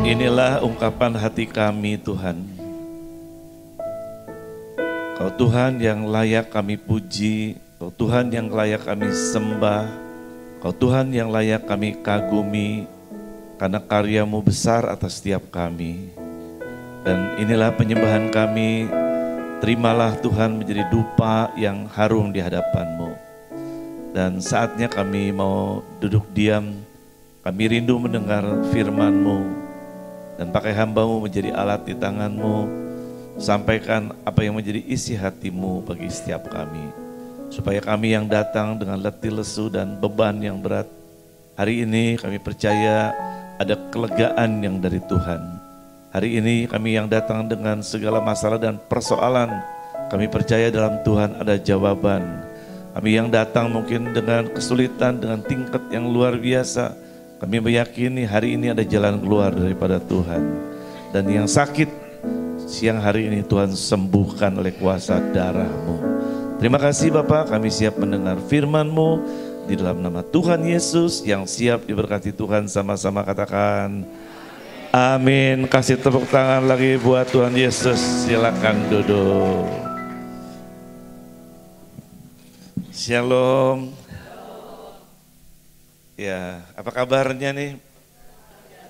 Inilah ungkapan hati kami Tuhan. Kau Tuhan yang layak kami puji, Kau Tuhan yang layak kami sembah, Kau Tuhan yang layak kami kagumi, karena karya-Mu besar atas setiap kami. Dan inilah penyembahan kami, terimalah Tuhan menjadi dupa yang harum di hadapan-Mu. Dan saatnya kami mau duduk diam, kami rindu mendengar firman-Mu. Dan pakai hamba-Mu menjadi alat di tangan-Mu, sampaikan apa yang menjadi isi hati-Mu bagi setiap kami. Supaya kami yang datang dengan letih lesu dan beban yang berat, hari ini kami percaya ada kelegaan yang dari Tuhan. Hari ini kami yang datang dengan segala masalah dan persoalan, kami percaya dalam Tuhan ada jawaban. Kami yang datang mungkin dengan kesulitan, dengan tingkat yang luar biasa, kami meyakini hari ini ada jalan keluar daripada Tuhan. Dan yang sakit siang hari ini Tuhan sembuhkan oleh kuasa darah-Mu. Terima kasih Bapak, kami siap mendengar firman-Mu di dalam nama Tuhan Yesus yang siap diberkati Tuhan. Sama-sama katakan amin. Kasih tepuk tangan lagi buat Tuhan Yesus. Silakan duduk. Shalom. Ya, apa kabarnya nih?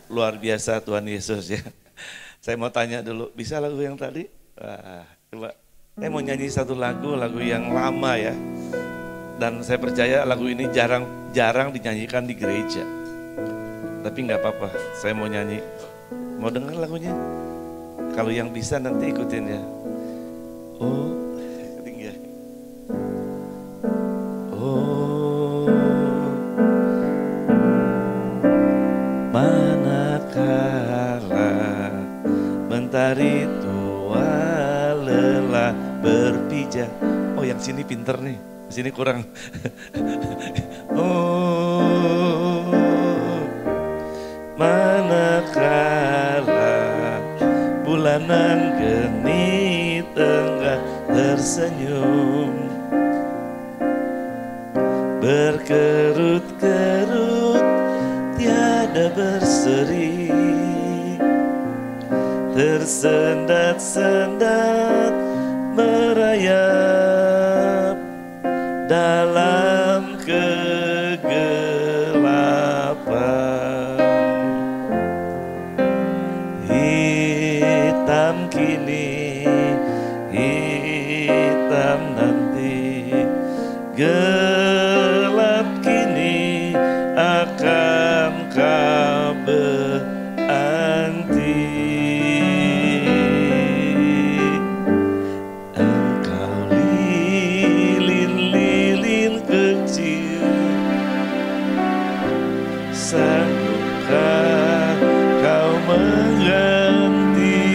Luar biasa Tuhan Yesus ya. Saya mau tanya dulu, bisa lagu yang tadi? Wah, coba. Saya mau nyanyi satu lagu yang lama ya. Dan saya percaya lagu ini jarang dinyanyikan di gereja. Tapi nggak apa-apa, saya mau nyanyi. Mau dengar lagunya? Kalau yang bisa nanti ikutin ya. Oh, ketinggian. Oh, manakala mentari tua lelah berpijak. Oh, yang sini pinter nih, sini kurang. Oh, manakala bulanan geni tengah tersenyum, berkerut-kerut tiada berseri, tersendat-sendat merayap dalam kegelapan. Hitam kini, hitam nanti, gelap kini akan kau beranti. Engkau lilin-lilin kecil, sanggupkah kau mengganti?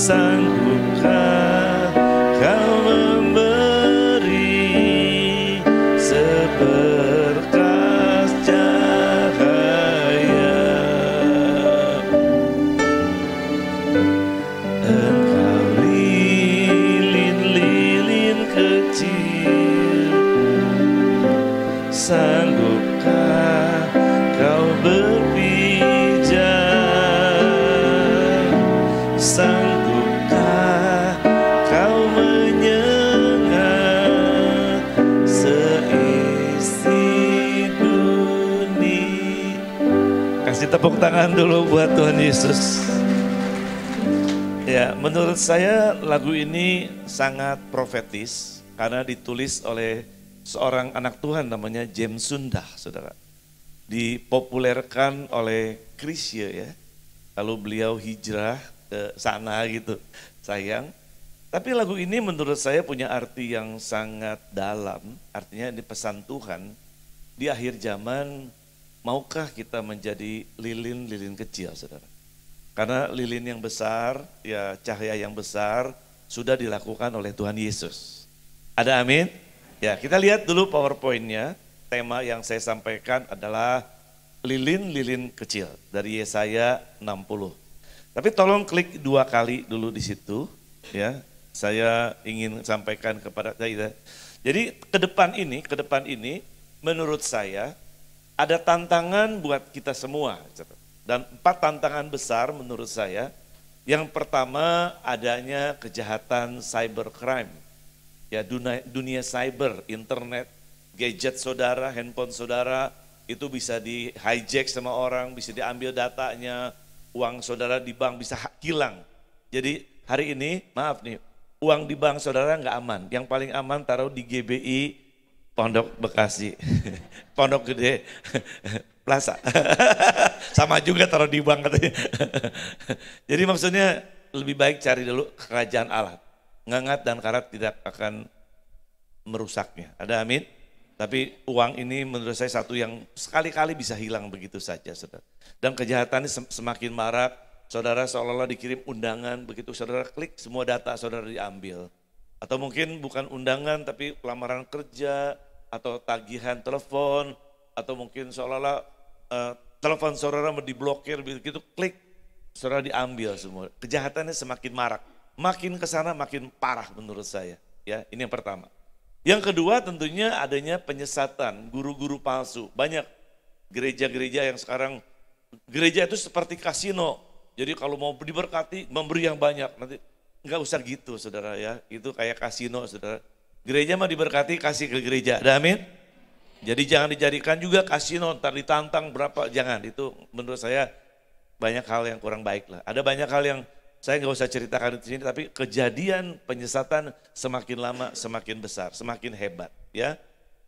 Sanggupkah kau memberi seberkas cahaya? Engkau lilin-lilin kecil, sanggupkah kau berpijak? Sanggupkah kau menyengat seisi dunia? Kasih tepuk tangan dulu buat Tuhan Yesus. Ya, menurut saya lagu ini sangat profetis karena ditulis oleh seorang anak Tuhan namanya James Sundah, saudara. Dipopulerkan oleh Chrisye ya. Lalu beliau hijrah ke sana gitu, sayang. Tapi lagu ini menurut saya punya arti yang sangat dalam. Artinya ini pesan Tuhan, di akhir zaman maukah kita menjadi lilin-lilin kecil, saudara? Karena lilin yang besar, ya cahaya yang besar sudah dilakukan oleh Tuhan Yesus. Ada amin? Ya, kita lihat dulu PowerPoint-nya. Tema yang saya sampaikan adalah lilin-lilin kecil dari Yesaya 60. Tapi tolong klik 2 kali dulu di situ ya. Saya ingin sampaikan kepada kita. Jadi ke depan ini menurut saya ada tantangan buat kita semua. Dan 4 tantangan besar menurut saya. Yang pertama adanya kejahatan cybercrime. Ya, dunia cyber, internet, gadget saudara, handphone saudara, itu bisa di hijack sama orang, bisa diambil datanya, uang saudara di bank bisa hilang. Jadi hari ini, maaf nih, uang di bank saudara nggak aman. Yang paling aman taruh di GBI Pondok Bekasi, Pondok Gede, Plaza. Sama juga taruh di bank katanya. Jadi maksudnya lebih baik cari dulu kerajaan Allah. Ngangat dan karat tidak akan merusaknya. Ada amin? Tapi uang ini menurut saya satu yang sekali-kali bisa hilang begitu saja, saudara. Dan kejahatannya semakin marak, saudara seolah-olah dikirim undangan, begitu saudara klik semua data saudara diambil. Atau mungkin bukan undangan tapi lamaran kerja, atau tagihan telepon, atau mungkin seolah-olah telepon saudara mau diblokir, begitu klik saudara diambil semua. Kejahatannya semakin marak. Makin ke sana makin parah menurut saya. Ya, ini yang pertama. Yang kedua tentunya adanya penyesatan, guru-guru palsu. Banyak gereja-gereja yang sekarang, gereja itu seperti kasino. Jadi kalau mau diberkati, memberi yang banyak. Nanti enggak usah gitu saudara ya, itu kayak kasino saudara. Gereja mah diberkati, kasih ke gereja, ada amin? Jadi jangan dijadikan juga kasino, ntar ditantang berapa, jangan. Itu menurut saya banyak hal yang kurang baik lah. Ada banyak hal yang saya nggak usah ceritakan di sini, tapi kejadian penyesatan semakin lama semakin besar, semakin hebat ya.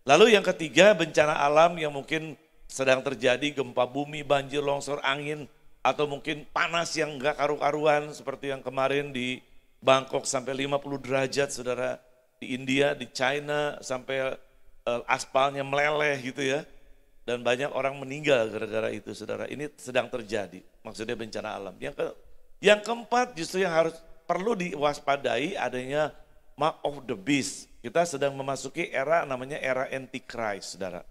Lalu yang ketiga bencana alam yang mungkin sedang terjadi, gempa bumi, banjir, longsor, angin, atau mungkin panas yang nggak karu-karuan seperti yang kemarin di Bangkok sampai 50 derajat saudara, di India, di China sampai aspalnya meleleh gitu ya. Dan banyak orang meninggal gara-gara itu saudara, ini sedang terjadi, maksudnya bencana alam. Yang keempat justru yang harus perlu diwaspadai adanya mark of the beast. Kita sedang memasuki era namanya era antichrist saudara.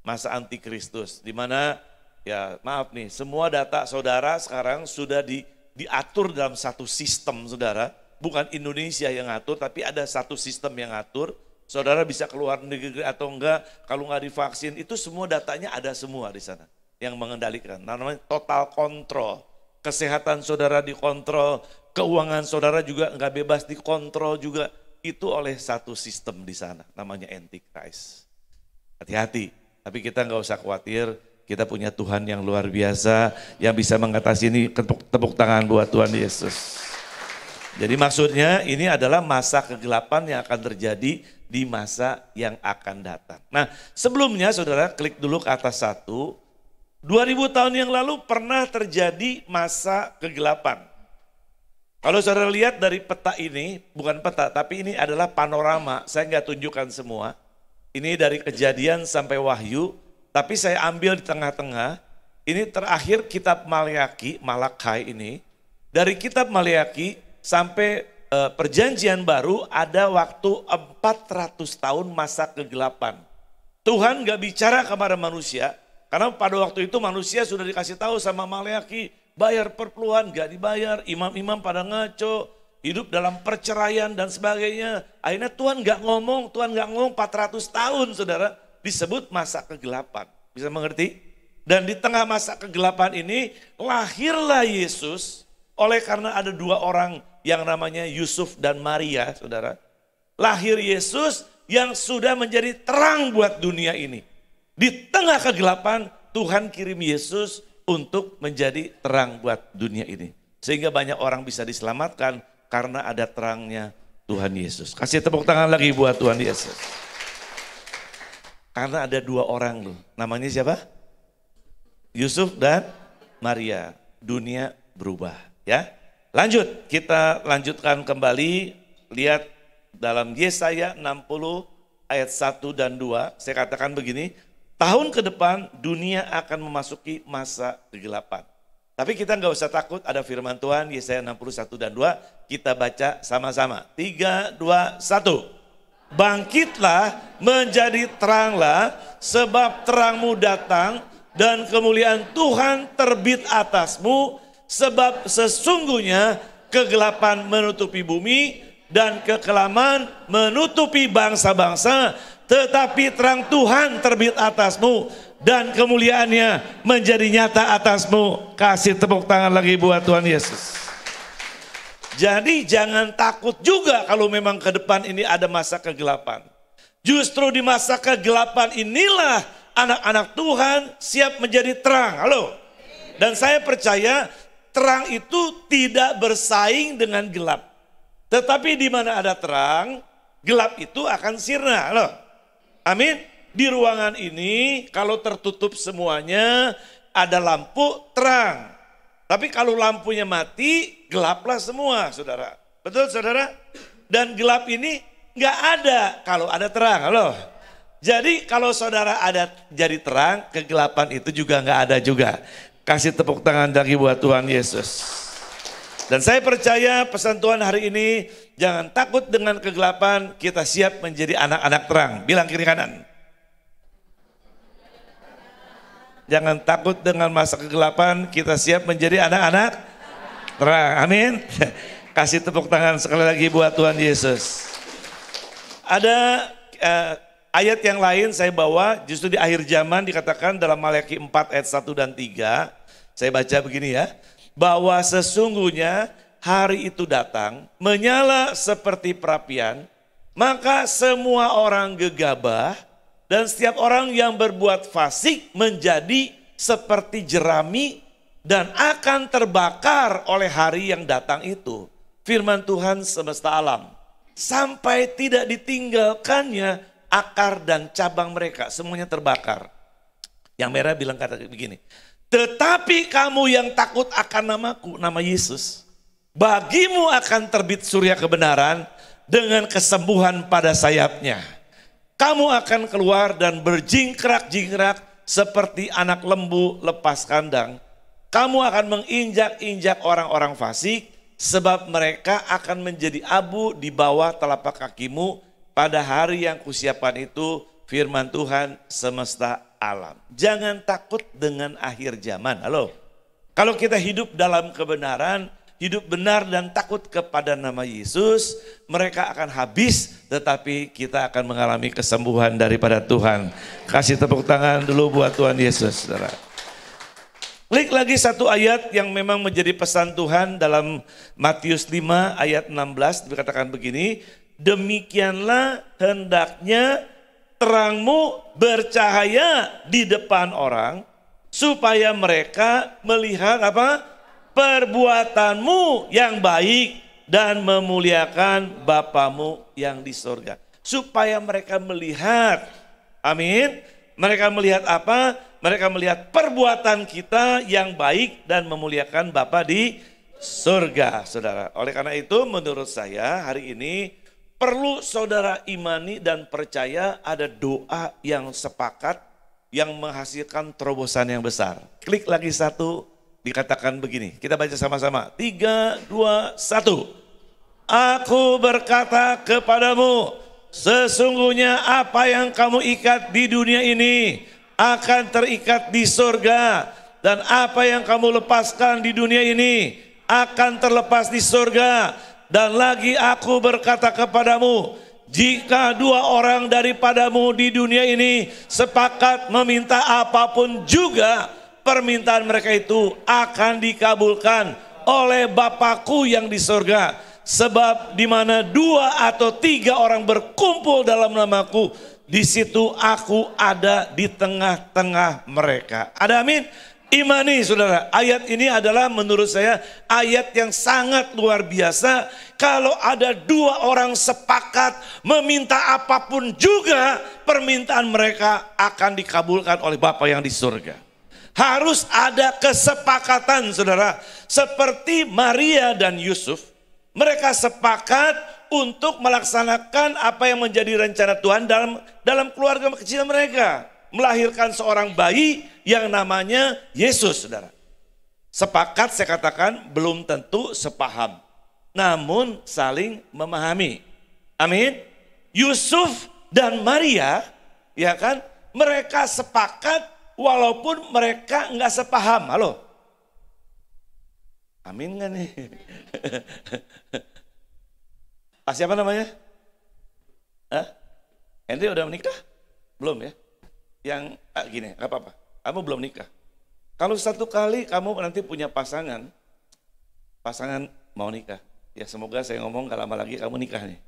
Masa antikristus di mana ya maaf nih, semua data saudara sekarang sudah diatur dalam satu sistem saudara. Bukan Indonesia yang ngatur tapi ada satu sistem yang ngatur. Saudara bisa keluar negeri atau enggak, kalau enggak divaksin itu semua datanya ada semua di sana yang mengendalikan. Namanya total control. Kesehatan saudara dikontrol, keuangan saudara juga enggak bebas dikontrol juga. Itu oleh satu sistem di sana, namanya Antichrist. Hati-hati, tapi kita enggak usah khawatir, kita punya Tuhan yang luar biasa, yang bisa mengatasi ini. Tepuk tangan buat Tuhan Yesus. Jadi maksudnya ini adalah masa kegelapan yang akan terjadi di masa yang akan datang. Nah sebelumnya saudara klik dulu ke atas 1. 2000 tahun yang lalu pernah terjadi masa kegelapan. Kalau saudara lihat dari peta ini, bukan peta tapi ini adalah panorama, saya nggak tunjukkan semua. Ini dari Kejadian sampai Wahyu, tapi saya ambil di tengah-tengah. Ini terakhir kitab Malakai ini. Dari kitab Maleakhi sampai perjanjian baru ada waktu 400 tahun masa kegelapan. Tuhan nggak bicara kepada manusia. Karena pada waktu itu manusia sudah dikasih tahu sama Maleakhi, bayar perpuluhan, gak dibayar, imam-imam pada ngaco, hidup dalam perceraian dan sebagainya. Akhirnya Tuhan gak ngomong 400 tahun saudara, disebut masa kegelapan. Bisa mengerti? Dan di tengah masa kegelapan ini lahirlah Yesus, oleh karena ada 2 orang yang namanya Yusuf dan Maria saudara. Lahir Yesus yang sudah menjadi terang buat dunia ini. Di tengah kegelapan Tuhan kirim Yesus untuk menjadi terang buat dunia ini. Sehingga banyak orang bisa diselamatkan karena ada terangnya Tuhan Yesus. Kasih tepuk tangan lagi buat Tuhan Yesus. Karena ada 2 orang loh. Namanya siapa? Yusuf dan Maria. Dunia berubah ya. Lanjut, kita lanjutkan kembali. Lihat dalam Yesaya 60 ayat 1 dan 2. Saya katakan begini. Tahun ke depan dunia akan memasuki masa kegelapan. Tapi kita nggak usah takut, ada firman Tuhan Yesaya 61 dan 2. Kita baca sama-sama. 3, 2, 1. Bangkitlah menjadi teranglah sebab terangmu datang dan kemuliaan Tuhan terbit atasmu. Sebab sesungguhnya kegelapan menutupi bumi dan kekelaman menutupi bangsa-bangsa. tetapi terang Tuhan terbit atasmu dan kemuliaannya menjadi nyata atasmu. Kasih tepuk tangan lagi buat Tuhan Yesus. Jadi jangan takut juga kalau memang ke depan ini ada masa kegelapan. Justru di masa kegelapan inilah anak-anak Tuhan siap menjadi terang. Halo. Dan saya percaya terang itu tidak bersaing dengan gelap. Tetapi di mana ada terang, gelap itu akan sirna. Halo. Amin. Di ruangan ini kalau tertutup semuanya ada lampu terang. Tapi kalau lampunya mati gelaplah semua saudara. Betul saudara? Dan gelap ini nggak ada kalau ada terang. Halo. Jadi kalau saudara ada jadi terang, kegelapan itu juga nggak ada juga. Kasih tepuk tangan lagi buat Tuhan Yesus. Dan saya percaya pesan Tuhan hari ini, jangan takut dengan kegelapan, kita siap menjadi anak-anak terang. Bilang kiri kanan. Jangan takut dengan masa kegelapan, kita siap menjadi anak-anak terang. Amin. Kasih tepuk tangan sekali lagi buat Tuhan Yesus. Ada ayat yang lain saya bawa, justru di akhir zaman dikatakan dalam Maleakhi 4 ayat 1 dan 3. Saya baca begini ya. Bahwa sesungguhnya hari itu datang, menyala seperti perapian, maka semua orang gegabah dan setiap orang yang berbuat fasik menjadi seperti jerami dan akan terbakar oleh hari yang datang itu. Firman Tuhan semesta alam. Sampai tidak ditinggalkannya akar dan cabang mereka, semuanya terbakar. Yang merah bilang kata begini, tetapi kamu yang takut akan namaku, nama Yesus, bagimu akan terbit surya kebenaran dengan kesembuhan pada sayapnya. Kamu akan keluar dan berjingkrak-jingkrak seperti anak lembu lepas kandang. Kamu akan menginjak-injak orang-orang fasik, sebab mereka akan menjadi abu di bawah telapak kakimu pada hari yang kusiapkan itu, firman Tuhan semesta alam. Jangan takut dengan akhir zaman. Halo. Kalau kita hidup dalam kebenaran, hidup benar dan takut kepada nama Yesus, mereka akan habis, tetapi kita akan mengalami kesembuhan daripada Tuhan. Kasih tepuk tangan dulu buat Tuhan Yesus, saudara. Klik lagi satu ayat yang memang menjadi pesan Tuhan dalam Matius 5 ayat 16, dikatakan begini, demikianlah hendaknya terangmu bercahaya di depan orang, supaya mereka melihat apa? Perbuatanmu yang baik dan memuliakan Bapamu yang di sorga. Supaya mereka melihat, amin. Mereka melihat apa? Mereka melihat perbuatan kita yang baik dan memuliakan Bapa di surga, saudara. Oleh karena itu menurut saya hari ini perlu saudara imani dan percaya ada doa yang sepakat yang menghasilkan terobosan yang besar. Klik lagi satu, dikatakan begini. Kita baca sama-sama. 3, 2, 1. Aku berkata kepadamu, sesungguhnya apa yang kamu ikat di dunia ini akan terikat di surga. Dan apa yang kamu lepaskan di dunia ini akan terlepas di surga. Dan lagi aku berkata kepadamu, jika 2 orang daripadamu di dunia ini sepakat meminta apapun juga, permintaan mereka itu akan dikabulkan oleh Bapakku yang di surga. Sebab di mana 2 atau 3 orang berkumpul dalam namaku, di situ aku ada di tengah-tengah mereka. Ada amin? Imani saudara, ayat ini adalah menurut saya ayat yang sangat luar biasa. Kalau ada 2 orang sepakat meminta apapun juga, permintaan mereka akan dikabulkan oleh Bapa yang di surga. Harus ada kesepakatan saudara. Seperti Maria dan Yusuf, mereka sepakat untuk melaksanakan apa yang menjadi rencana Tuhan dalam keluarga kecil mereka. Melahirkan seorang bayi yang namanya Yesus, saudara. Sepakat saya katakan belum tentu sepaham, namun saling memahami. Amin. Yusuf dan Maria, ya kan, mereka sepakat walaupun mereka nggak sepaham. Halo. Amin nggak nih? Siapa namanya? Hah? Henry udah menikah? Belum ya? Yang gini, gak apa-apa. Kamu belum nikah. Kalau satu kali kamu nanti punya pasangan mau nikah. Ya semoga saya ngomong gak lama lagi kamu nikah nih.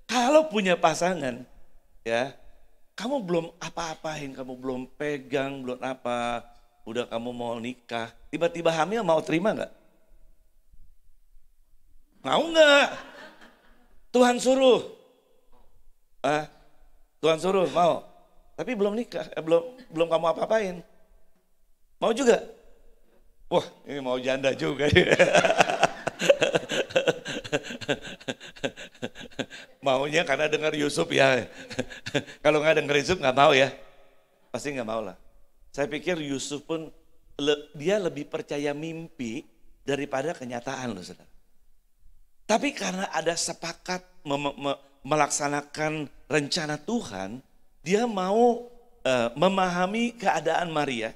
Kalau punya pasangan, ya kamu belum apa-apain, kamu belum pegang, belum apa, udah kamu mau nikah, tiba-tiba hamil mau terima nggak? Mau nggak? Tuhan suruh, Tuhan suruh mau, tapi belum nikah, belum kamu apa-apain, mau juga? Wah ini mau janda juga. Maunya karena dengar Yusuf ya. Kalau nggak dengar Yusuf nggak mau ya. Pasti nggak mau lah. Saya pikir Yusuf pun dia lebih percaya mimpi daripada kenyataan loh saudara. Tapi karena ada sepakat melaksanakan rencana Tuhan, dia mau memahami keadaan Maria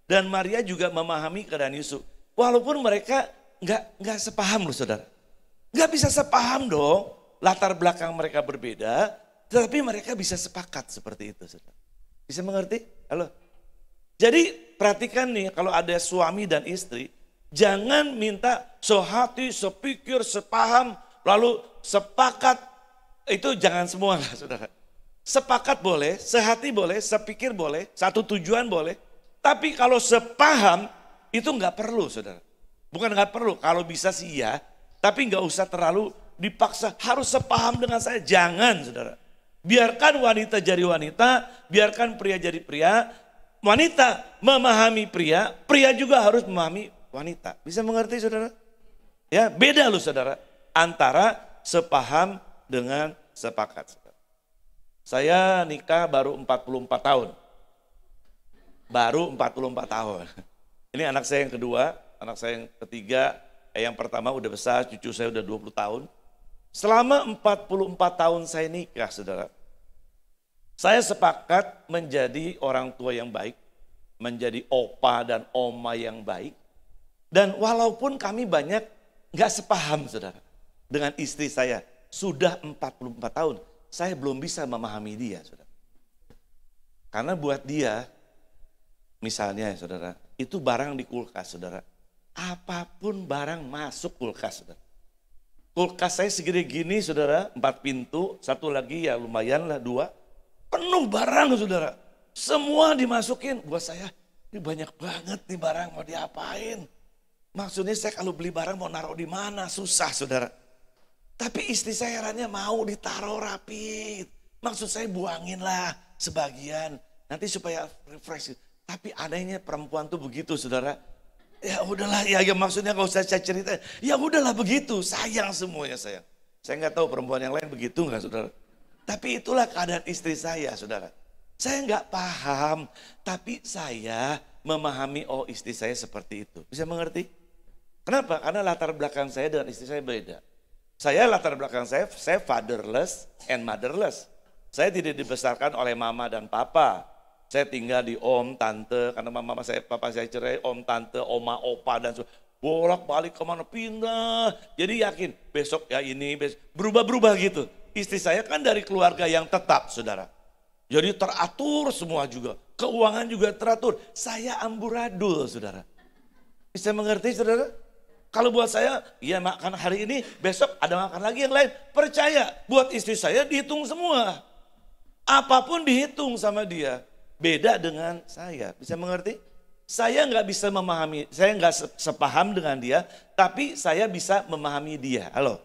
dan Maria juga memahami keadaan Yusuf. Walaupun mereka nggak sepaham loh saudara. Nggak bisa sepaham dong, latar belakang mereka berbeda, tetapi mereka bisa sepakat seperti itu. Saudara. Bisa mengerti? Halo? Jadi perhatikan nih kalau ada suami dan istri, jangan minta sehati, sepikir, sepaham, lalu sepakat, itu jangan semua lah saudara. Sepakat boleh, sehati boleh, sepikir boleh, satu tujuan boleh, tapi kalau sepaham itu nggak perlu saudara. Bukan nggak perlu, kalau bisa sih ya, tapi nggak usah terlalu dipaksa harus sepaham dengan saya. Jangan saudara. Biarkan wanita jadi wanita, biarkan pria jadi pria. Wanita memahami pria, pria juga harus memahami wanita. Bisa mengerti saudara? Ya beda loh saudara. Antara sepaham dengan sepakat. Saudara. Saya nikah baru 44 tahun. Baru 44 tahun. Ini anak saya yang kedua, anak saya yang ketiga. Yang pertama udah besar, cucu saya udah 20 tahun. Selama 44 tahun saya nikah, saudara. Saya sepakat menjadi orang tua yang baik, menjadi opa dan oma yang baik. Dan walaupun kami banyak gak sepaham, saudara, dengan istri saya. Sudah 44 tahun, saya belum bisa memahami dia, saudara. Karena buat dia, misalnya saudara, itu barang di kulkas, saudara. Apapun barang masuk kulkas, saudara. Kulkas saya segede gini, saudara, 4 pintu, satu lagi ya lumayan lah 2. Penuh barang, saudara. Semua dimasukin. Buat saya, ini banyak banget nih barang, mau diapain? Maksudnya saya kalau beli barang mau naruh di mana, susah, saudara. Tapi istri saya herannya mau ditaruh rapi. Maksud saya buangin lah sebagian, nanti supaya refresh. Tapi anehnya perempuan tuh begitu, saudara. Ya udahlah, ya maksudnya gak usah saya cerita. Ya udahlah begitu, sayang semuanya sayang. Saya nggak tahu perempuan yang lain begitu nggak saudara. Tapi itulah keadaan istri saya saudara. Saya nggak paham, tapi saya memahami oh istri saya seperti itu. Bisa mengerti? Kenapa? Karena latar belakang saya dengan istri saya beda. Saya latar belakang saya fatherless and motherless. Saya tidak dibesarkan oleh mama dan papa. Saya tinggal di om, tante, karena papa saya cerai, om, tante, oma, opa, dan bolak-balik kemana pindah. Jadi yakin besok ya ini, besok, berubah-berubah gitu. Istri saya kan dari keluarga yang tetap, saudara. Jadi teratur semua juga, keuangan juga teratur. Saya amburadul, saudara. Bisa mengerti, saudara? Kalau buat saya, ya makan hari ini, besok ada makan lagi yang lain. Percaya, buat istri saya dihitung semua. Apapun dihitung sama dia. Beda dengan saya, bisa mengerti? Saya nggak bisa memahami, saya nggak sepaham dengan dia, tapi saya bisa memahami dia. Halo,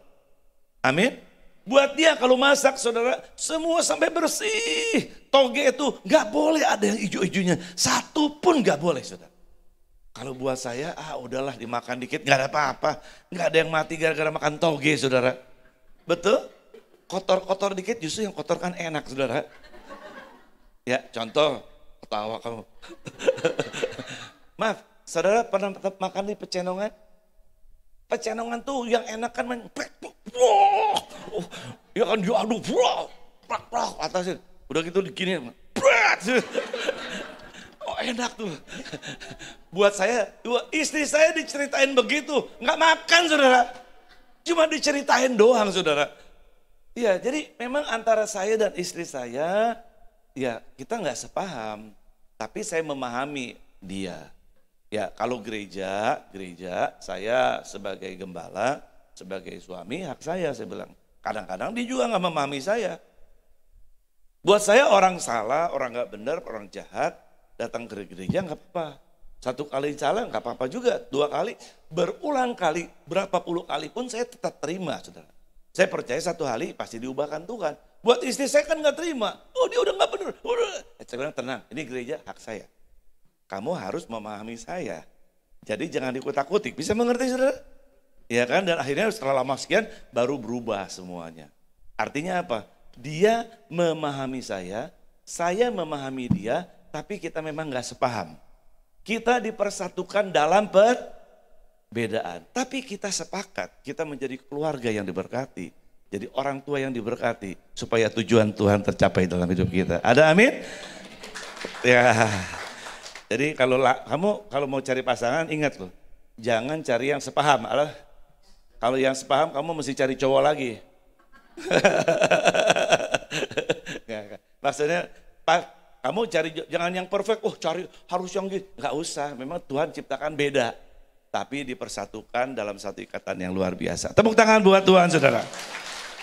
amin. Buat dia kalau masak, saudara, semua sampai bersih. Toge itu nggak boleh ada yang hijau-hijaunya, satu pun nggak boleh, saudara. Kalau buat saya, udahlah dimakan dikit, nggak ada apa-apa, nggak ada yang mati gara-gara makan toge, saudara. Betul? Kotor-kotor dikit, justru yang kotor kan enak, saudara. Ya contoh, ketawa kamu. Maaf, saudara pernah makan di pecenongan? Pecenongan tuh yang enak kan ya kan diaduk, atasin. Udah gitu digini, oh enak tuh. Buat saya, istri saya diceritain begitu, nggak makan saudara. cuma diceritain doang saudara. Ya, jadi memang antara saya dan istri saya, ya kita nggak sepaham. Tapi saya memahami dia. Ya, kalau gereja saya sebagai gembala, sebagai suami, hak saya bilang. Kadang-kadang dia juga nggak memahami saya. Buat saya orang salah, orang nggak benar, orang jahat, datang ke gereja nggak apa-apa. 1 kali salah nggak apa-apa juga, 2 kali, berulang kali, berapa puluh kali pun saya tetap terima, saudara. Saya percaya 1 hari pasti diubahkan Tuhan. Buat istri saya kan nggak terima, oh dia udah nggak benar. Saya bilang tenang, ini gereja hak saya. Kamu harus memahami saya. Jadi jangan dikutak-kutik, bisa mengerti saudara? Ya kan, dan akhirnya setelah lama sekian baru berubah semuanya. Artinya apa? Dia memahami saya memahami dia, tapi kita memang nggak sepaham. Kita dipersatukan dalam perbedaan. Tapi kita sepakat, kita menjadi keluarga yang diberkati. Jadi orang tua yang diberkati, supaya tujuan Tuhan tercapai dalam hidup kita. Ada amin? Ya. Jadi kamu mau cari pasangan, ingat loh. Jangan cari yang sepaham. Kalau yang sepaham kamu mesti cari cowok lagi. Maksudnya kamu cari jangan yang perfect, cari harus yang gitu. Enggak usah, memang Tuhan ciptakan beda. Tapi dipersatukan dalam satu ikatan yang luar biasa. Tepuk tangan buat Tuhan saudara.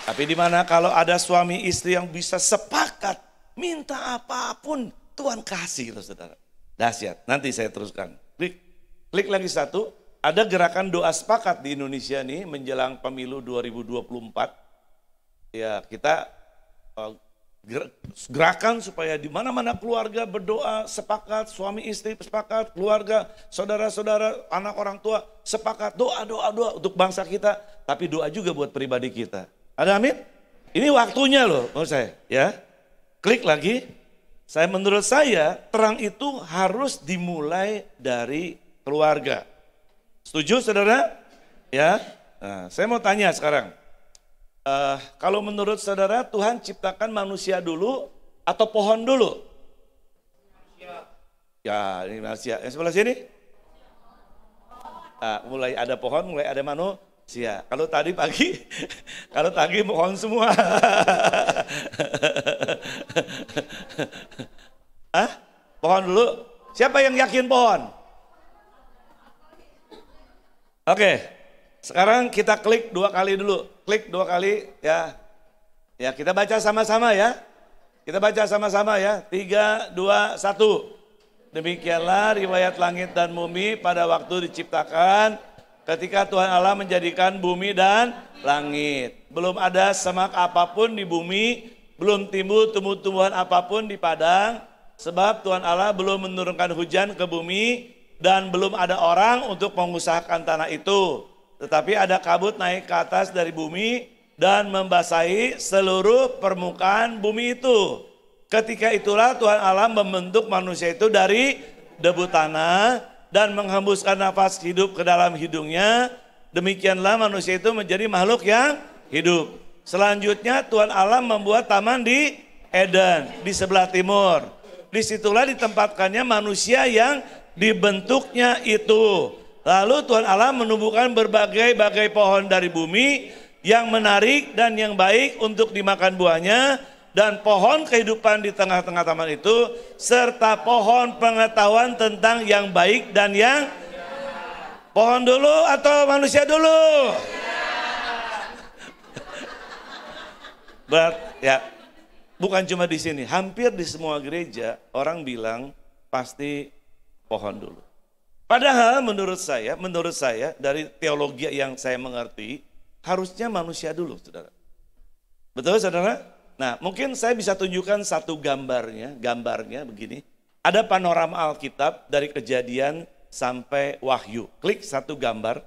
Tapi di mana kalau ada suami istri yang bisa sepakat, minta apapun Tuhan kasih loh saudara. Dahsyat, nanti saya teruskan. Klik lagi satu, ada gerakan doa sepakat di Indonesia nih menjelang pemilu 2024. Ya kita gerakan supaya di mana-mana keluarga berdoa sepakat, suami istri sepakat, keluarga, saudara-saudara, anak orang tua sepakat doa untuk bangsa kita, tapi doa juga buat pribadi kita. Ada amin? Ini waktunya loh menurut saya ya. Klik lagi. Menurut saya terang itu harus dimulai dari keluarga. Setuju saudara? Ya. Nah, saya mau tanya sekarang. Kalau menurut saudara Tuhan ciptakan manusia dulu atau pohon dulu? Ya ini manusia. Yang sebelah sini? Mulai ada pohon, mulai ada manusia. Kalau tadi pagi pohon semua. Pohon dulu. Siapa yang yakin pohon? Oke. Sekarang kita klik 2 kali dulu. Klik 2 kali ya. Ya kita baca sama-sama ya. Kita baca sama-sama ya. 3, 2, 1. Demikianlah riwayat langit dan bumi pada waktu diciptakan. Ketika Tuhan Allah menjadikan bumi dan langit. Belum ada semak apapun di bumi. Belum timbul tumbuh-tumbuhan apapun di padang. Sebab Tuhan Allah belum menurunkan hujan ke bumi. Dan belum ada orang untuk mengusahakan tanah itu. Tetapi ada kabut naik ke atas dari bumi dan membasahi seluruh permukaan bumi itu. Ketika itulah Tuhan Allah membentuk manusia itu dari debu tanah dan menghembuskan nafas hidup ke dalam hidungnya. Demikianlah manusia itu menjadi makhluk yang hidup. Selanjutnya Tuhan Allah membuat taman di Eden di sebelah timur. Disitulah ditempatkannya manusia yang dibentuknya itu. Lalu Tuhan Allah menumbuhkan berbagai-bagai pohon dari bumi yang menarik dan yang baik untuk dimakan buahnya, dan pohon kehidupan di tengah-tengah taman itu, serta pohon pengetahuan tentang yang baik dan yang pohon dulu atau manusia dulu? Ya, bukan cuma di sini, hampir di semua gereja orang bilang pasti pohon dulu. Padahal menurut saya dari teologi yang saya mengerti, harusnya manusia dulu, saudara. Betul, saudara? Nah, mungkin saya bisa tunjukkan satu gambarnya begini. Ada panorama Alkitab dari Kejadian sampai Wahyu. Klik satu gambar,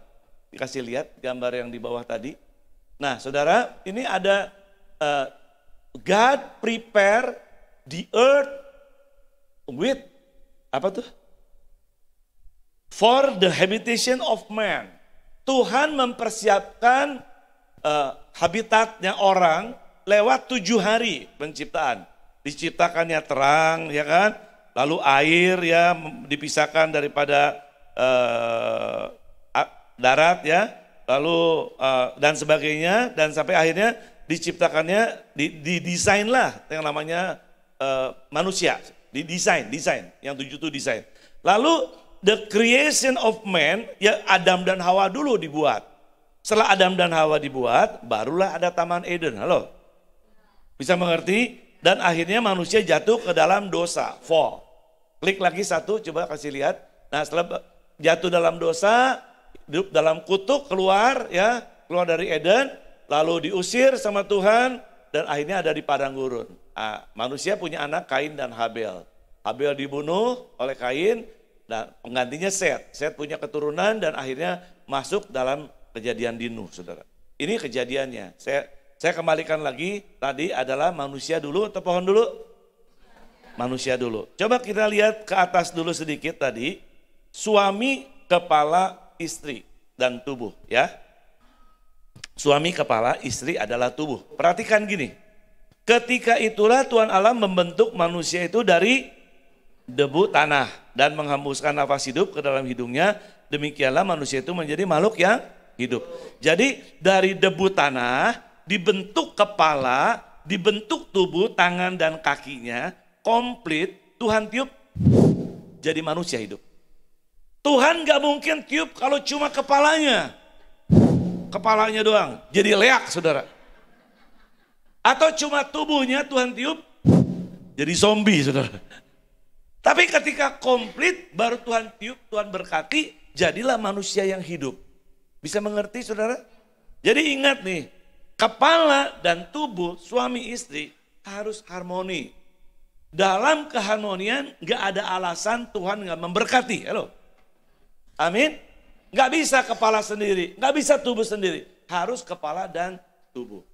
dikasih lihat gambar yang di bawah tadi. Nah, saudara, ini ada God prepare the earth with, apa tuh? For the habitation of man. Tuhan mempersiapkan habitatnya orang lewat 7 hari penciptaan. Diciptakannya terang, ya kan? Lalu air ya dipisahkan daripada darat ya. lalu dan sebagainya, dan sampai akhirnya diciptakannya, didesainlah yang namanya manusia, desain yang 7 itu desain. Lalu the creation of man, ya Adam dan Hawa dulu dibuat. Setelah Adam dan Hawa dibuat, barulah ada Taman Eden. Halo? Bisa mengerti? Dan akhirnya manusia jatuh ke dalam dosa, fall. Klik lagi satu, coba kasih lihat. Nah, setelah jatuh dalam dosa, hidup dalam kutuk, keluar dari Eden, lalu diusir sama Tuhan, dan akhirnya ada di padang gurun. Manusia punya anak Kain dan Habel. Habel dibunuh oleh Kain, dan penggantinya Set. Set punya keturunan dan akhirnya masuk dalam kejadian di Nuh, saudara. Ini kejadiannya. Saya kembalikan lagi, tadi adalah manusia dulu atau pohon dulu? Manusia dulu. Coba kita lihat ke atas dulu sedikit tadi. Suami, kepala, istri, dan tubuh, ya. Suami, kepala, istri adalah tubuh. Perhatikan gini. Ketika itulah Tuhan Allah membentuk manusia itu dari debu tanah dan menghembuskan nafas hidup ke dalam hidungnya. Demikianlah manusia itu menjadi makhluk yang hidup. Jadi dari debu tanah dibentuk kepala, dibentuk tubuh, tangan dan kakinya, komplit. Tuhan tiup, jadi manusia hidup. Tuhan gak mungkin tiup kalau cuma kepalanya. Kepalanya doang, jadi leak, saudara. Atau cuma tubuhnya Tuhan tiup, jadi zombie, saudara. Tapi ketika komplit, baru Tuhan tiup, Tuhan berkati, jadilah manusia yang hidup. Bisa mengerti, saudara? Jadi ingat nih, kepala dan tubuh suami istri harus harmoni. Dalam keharmonian gak ada alasan Tuhan gak memberkati. Halo? Amin. Gak bisa kepala sendiri, gak bisa tubuh sendiri. Harus kepala dan tubuh.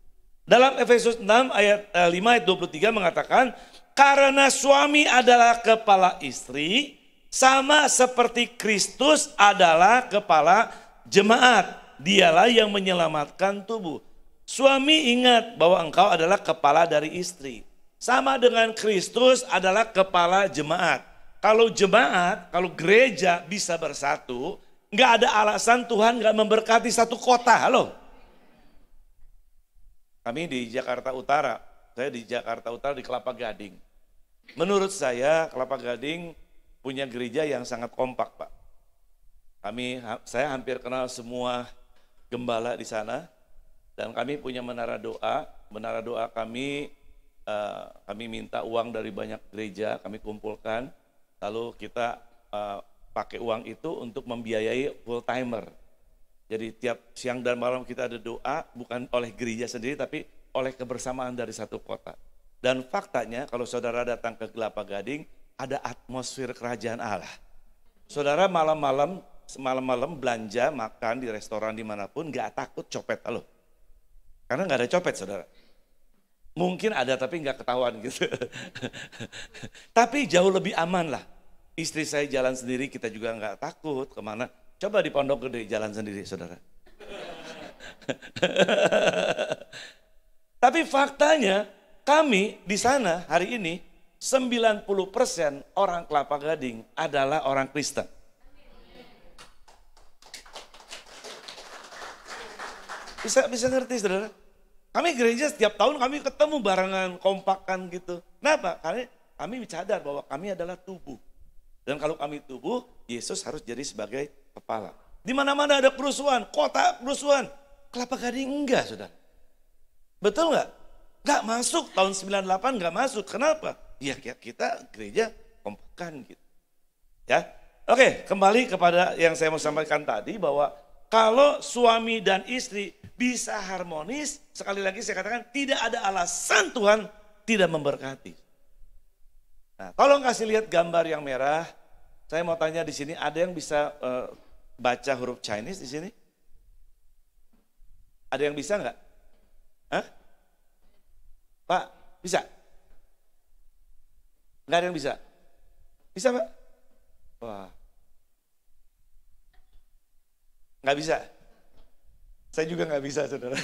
Dalam Efesus 6 ayat 5 ayat 23 mengatakan, karena suami adalah kepala istri, sama seperti Kristus adalah kepala jemaat. Dialah yang menyelamatkan tubuh. Suami ingat bahwa engkau adalah kepala dari istri. Sama dengan Kristus adalah kepala jemaat. Kalau jemaat, kalau gereja bisa bersatu, nggak ada alasan Tuhan nggak memberkati satu kota. Halo? Kami di Jakarta Utara, saya di Jakarta Utara di Kelapa Gading. Menurut saya Kelapa Gading punya gereja yang sangat kompak, Pak. Saya hampir kenal semua gembala di sana, dan kami punya menara doa. Menara doa kami minta uang dari banyak gereja, kami kumpulkan. Lalu kita pakai uang itu untuk membiayai full timer. Jadi tiap siang dan malam kita ada doa, bukan oleh gereja sendiri tapi oleh kebersamaan dari satu kota. Dan faktanya kalau saudara datang ke Kelapa Gading, ada atmosfer kerajaan Allah. Saudara malam-malam belanja, makan di restoran dimanapun, gak takut copet. Halo? Karena gak ada copet, saudara. Mungkin ada tapi nggak ketahuan gitu. Tapi jauh lebih aman lah. Istri saya jalan sendiri, kita juga nggak takut kemana. Coba di Pondok Gede jalan sendiri, saudara. Tapi faktanya kami di sana hari ini 90% orang Kelapa Gading adalah orang Kristen. Bisa ngerti, saudara? Kami gereja setiap tahun kami ketemu barengan, kompakan gitu. Kenapa? Karena kami sadar bahwa kami adalah tubuh. Dan kalau kami tubuh, Yesus harus jadi sebagai kepala. Di mana-mana ada kerusuhan, kota kerusuhan. Kelapa Gading enggak, saudara. Betul enggak? Enggak masuk, tahun 98 enggak masuk. Kenapa? Ya kita gereja kompakan gitu. Ya, oke, kembali kepada yang saya mau sampaikan tadi bahwa kalau suami dan istri bisa harmonis, sekali lagi saya katakan tidak ada alasan Tuhan tidak memberkati. Nah, tolong kasih lihat gambar yang merah. Saya mau tanya di sini, ada yang bisa baca huruf Chinese di sini? Ada yang bisa nggak? Hah? Pak, bisa? Nggak ada yang bisa? Bisa, Pak? Wah. Nggak bisa? Saya juga nggak bisa, saudara.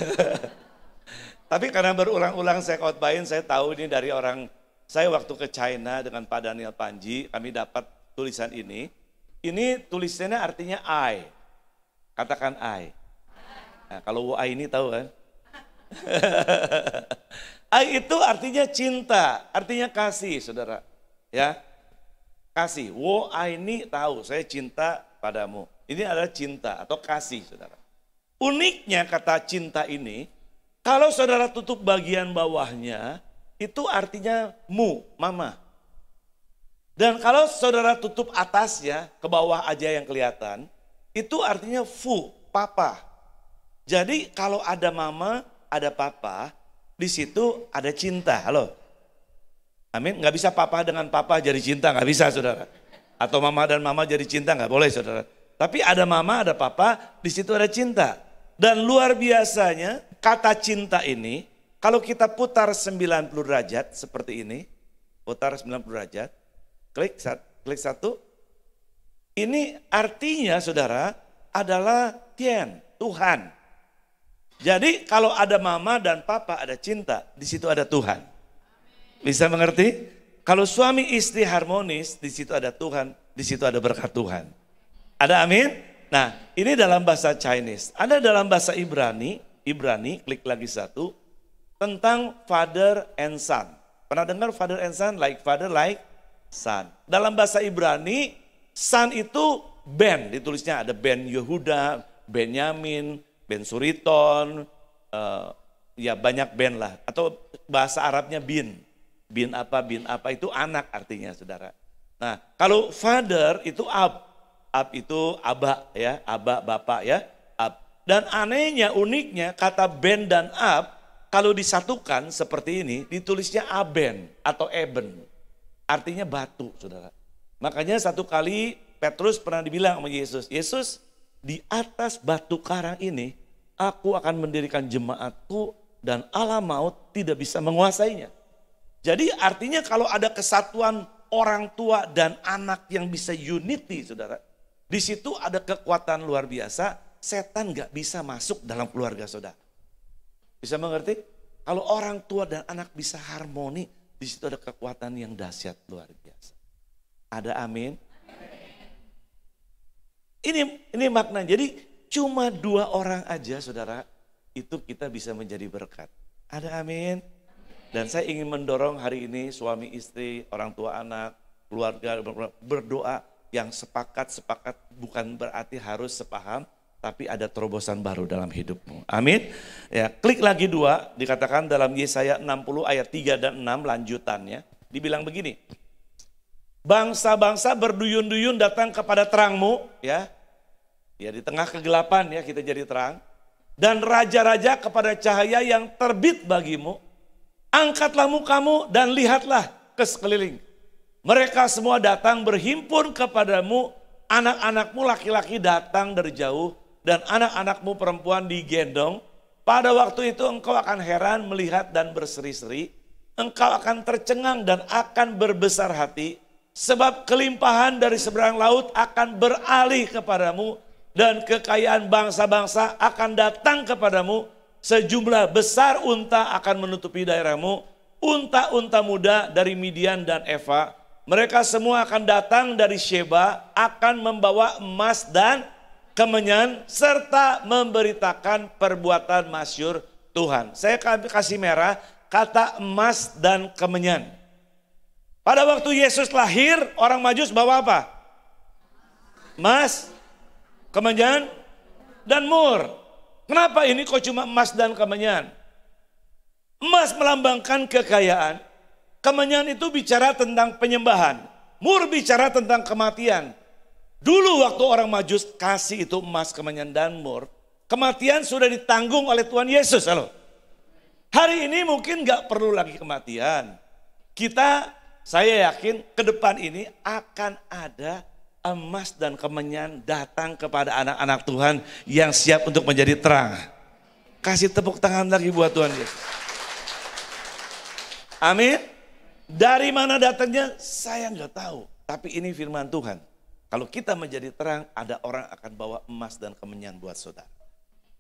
Tapi karena berulang-ulang saya khotbahin, saya tahu ini dari orang, saya waktu ke China dengan Pak Daniel Panji, kami dapat tulisan ini. Ini tulisannya artinya I. Katakan I. Nah, kalau wa ini tahu kan? Ai itu artinya cinta, artinya kasih, saudara. Ya, kasih. Wo ini tahu, saya cinta padamu. Ini adalah cinta atau kasih, saudara. Uniknya kata cinta ini, kalau saudara tutup bagian bawahnya, itu artinya mu, mama. Dan kalau saudara tutup atasnya, ke bawah aja yang kelihatan, itu artinya fu, papa. Jadi kalau ada mama, ada papa, di situ ada cinta. Halo? Amin. Nggak bisa papa dengan papa jadi cinta, nggak bisa, saudara. Atau mama dan mama jadi cinta, nggak boleh, saudara. Tapi ada mama, ada papa, di situ ada cinta. Dan luar biasanya kata cinta ini, kalau kita putar 90 derajat seperti ini, putar 90 derajat, klik satu, ini artinya, saudara, adalah Tian, Tuhan. Jadi kalau ada mama dan papa ada cinta, di situ ada Tuhan. Bisa mengerti? Kalau suami istri harmonis, di situ ada Tuhan, di situ ada berkat Tuhan. Ada amin? Nah, ini dalam bahasa Chinese. Ada dalam bahasa Ibrani, klik lagi satu, tentang father and son. Pernah dengar father and son? Like father, like son. Dalam bahasa Ibrani, son itu Ben, ditulisnya ada Ben Yehuda, Benyamin, Ben Suriton, ya banyak Ben lah. Atau bahasa Arabnya bin apa itu anak artinya, saudara. Nah, kalau father itu ab itu abah ya, abah bapak ya, ab. Dan anehnya, uniknya kata Ben dan ab kalau disatukan seperti ini ditulisnya aben atau eben. Artinya batu, saudara. Makanya satu kali Petrus pernah dibilang sama Yesus, Yesus, di atas batu karang ini aku akan mendirikan jemaatku dan Allah maut tidak bisa menguasainya. Jadi artinya kalau ada kesatuan orang tua dan anak yang bisa unity, saudara, di situ ada kekuatan luar biasa, setan gak bisa masuk dalam keluarga saudara. Bisa mengerti? Kalau orang tua dan anak bisa harmoni, di situ ada kekuatan yang dahsyat luar biasa. Ada amin? Ini makna. Jadi cuma 2 orang aja, saudara, itu kita bisa menjadi berkat. Ada amin? Dan saya ingin mendorong hari ini suami istri, orang tua anak, keluarga berdoa yang sepakat bukan berarti harus sepaham, tapi ada terobosan baru dalam hidupmu. Amin. Ya, klik lagi 2, dikatakan dalam Yesaya 60 ayat 3 dan 6 lanjutannya, dibilang begini. Bangsa-bangsa berduyun-duyun datang kepada terangmu, ya. Ya, di tengah kegelapan ya kita jadi terang. Dan raja-raja kepada cahaya yang terbit bagimu. Angkatlah mukamu dan lihatlah ke sekeliling. Mereka semua datang berhimpun kepadamu, anak-anakmu laki-laki datang dari jauh, dan anak-anakmu perempuan digendong. Pada waktu itu engkau akan heran melihat dan berseri-seri, engkau akan tercengang dan akan berbesar hati, sebab kelimpahan dari seberang laut akan beralih kepadamu, dan kekayaan bangsa-bangsa akan datang kepadamu. Sejumlah besar unta akan menutupi daerahmu, unta-unta muda dari Midian dan Eva. Mereka semua akan datang dari Sheba, akan membawa emas dan kemenyan, serta memberitakan perbuatan masyhur Tuhan. Saya kasih merah kata emas dan kemenyan. Pada waktu Yesus lahir, orang Majus bawa apa? Emas, kemenyan, dan mur. Kenapa ini kok cuma emas dan kemenyan? Emas melambangkan kekayaan, kemenyan itu bicara tentang penyembahan, mur bicara tentang kematian. Dulu waktu orang Majus kasih itu emas, kemenyan, dan mur, kematian sudah ditanggung oleh Tuhan Yesus. Halo. Hari ini mungkin gak perlu lagi kematian. Saya yakin ke depan ini akan ada emas dan kemenyan datang kepada anak-anak Tuhan yang siap untuk menjadi terang. Kasih tepuk tangan lagi buat Tuhan Yesus. Amin. Dari mana datangnya saya nggak tahu. Tapi ini firman Tuhan. Kalau kita menjadi terang, ada orang akan bawa emas dan kemenyan buat saudara.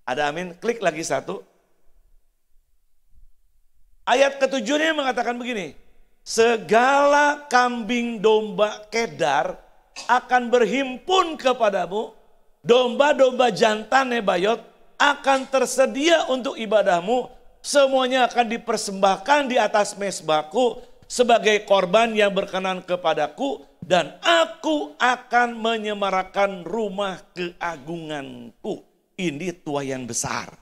Ada amin. Klik lagi 1. Ayat ke-7 mengatakan begini. Segala kambing domba Kedar akan berhimpun kepadamu, domba-domba jantan Nebayot akan tersedia untuk ibadahmu. Semuanya akan dipersembahkan di atas mezbahku sebagai korban yang berkenan kepadaku. Dan aku akan menyemarakan rumah keagunganku. Ini tuaian besar.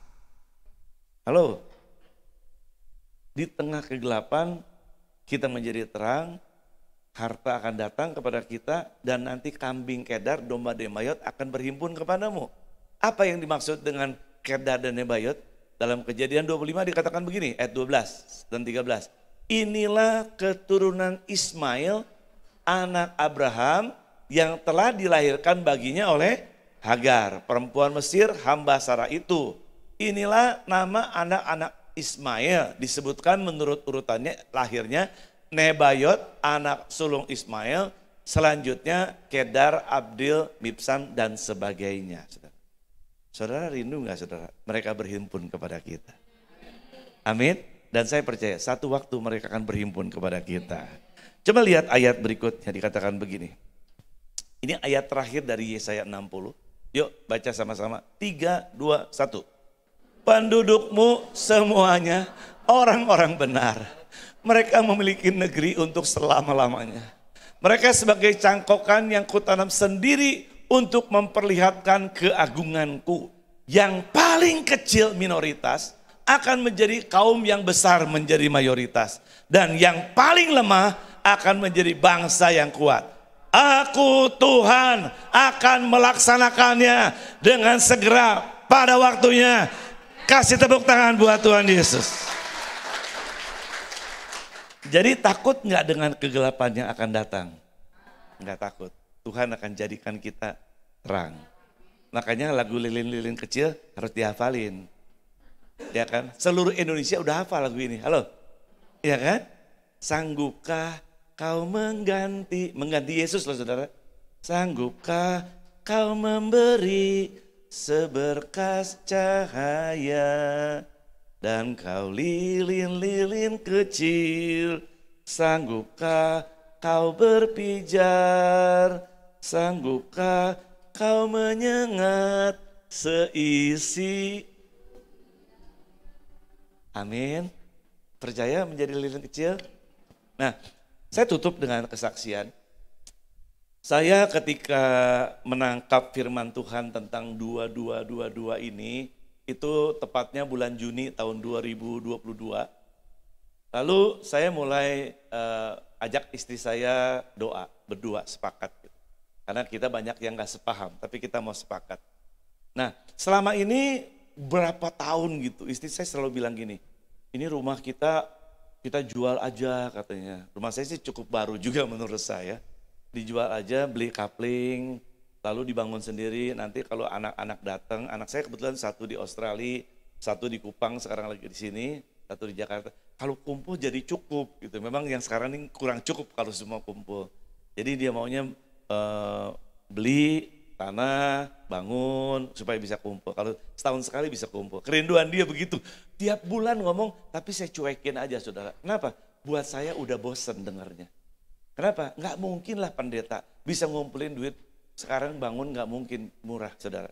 Halo, di tengah kegelapan kita menjadi terang, harta akan datang kepada kita, dan nanti kambing kedar, domba nebayot akan berhimpun kepadamu. Apa yang dimaksud dengan kedar dan nebayot? Dalam Kejadian 25 dikatakan begini, ayat 12 dan 13. Inilah keturunan Ismail, anak Abraham, yang telah dilahirkan baginya oleh Hagar, perempuan Mesir, hamba Sarah itu. Inilah nama anak-anak Ismail, disebutkan menurut urutannya lahirnya Nebayot, anak sulung Ismail, selanjutnya Kedar, Abdil, Mibsam, dan sebagainya. Saudara rindu gak saudara? Mereka berhimpun kepada kita. Amin. Dan saya percaya satu waktu mereka akan berhimpun kepada kita. Coba lihat ayat berikutnya, dikatakan begini. Ini ayat terakhir dari Yesaya 60. Yuk baca sama-sama. 3, 2, 1. Pendudukmu semuanya orang-orang benar. Mereka memiliki negeri untuk selama-lamanya. Mereka sebagai cangkokan yang kutanam sendiri untuk memperlihatkan keagunganku. Yang paling kecil minoritas akan menjadi kaum yang besar menjadi mayoritas. Dan yang paling lemah akan menjadi bangsa yang kuat. Aku Tuhan akan melaksanakannya dengan segera pada waktunya. Kasih tepuk tangan buat Tuhan Yesus. Jadi takut nggak dengan kegelapan yang akan datang? Nggak takut. Tuhan akan jadikan kita terang. Makanya lagu lilin-lilin kecil harus dihafalin. Ya kan? Seluruh Indonesia udah hafal lagu ini. Halo? Ya kan? Sanggupkah kau mengganti Yesus loh saudara. Sanggupkah kau memberi seberkas cahaya, dan kau lilin-lilin kecil, sanggupkah kau berpijar, sanggupkah kau menyengat seisi. Amin. Percaya menjadi lilin kecil? Nah, saya tutup dengan kesaksian. Saya ketika menangkap firman Tuhan tentang 2222 ini, itu tepatnya bulan Juni tahun 2022. Lalu saya mulai ajak istri saya doa, berdua sepakat. Karena kita banyak yang gak sepaham, tapi kita mau sepakat. Nah, selama ini berapa tahun gitu, istri saya selalu bilang gini, ini rumah kita jual aja katanya. Rumah saya sih cukup baru juga menurut saya. Dijual aja, beli kapling, lalu dibangun sendiri. Nanti kalau anak-anak datang, anak saya kebetulan satu di Australia, satu di Kupang, sekarang lagi di sini, satu di Jakarta. Kalau kumpul jadi cukup gitu. Memang yang sekarang ini kurang cukup kalau semua kumpul. Jadi dia maunya beli tanah, bangun supaya bisa kumpul. Kalau setahun sekali bisa kumpul. Kerinduan dia begitu. Tiap bulan ngomong, tapi saya cuekin aja saudara. Kenapa? Buat saya udah bosen dengarnya. Kenapa? Nggak mungkin lah pendeta bisa ngumpulin duit sekarang bangun, nggak mungkin murah saudara.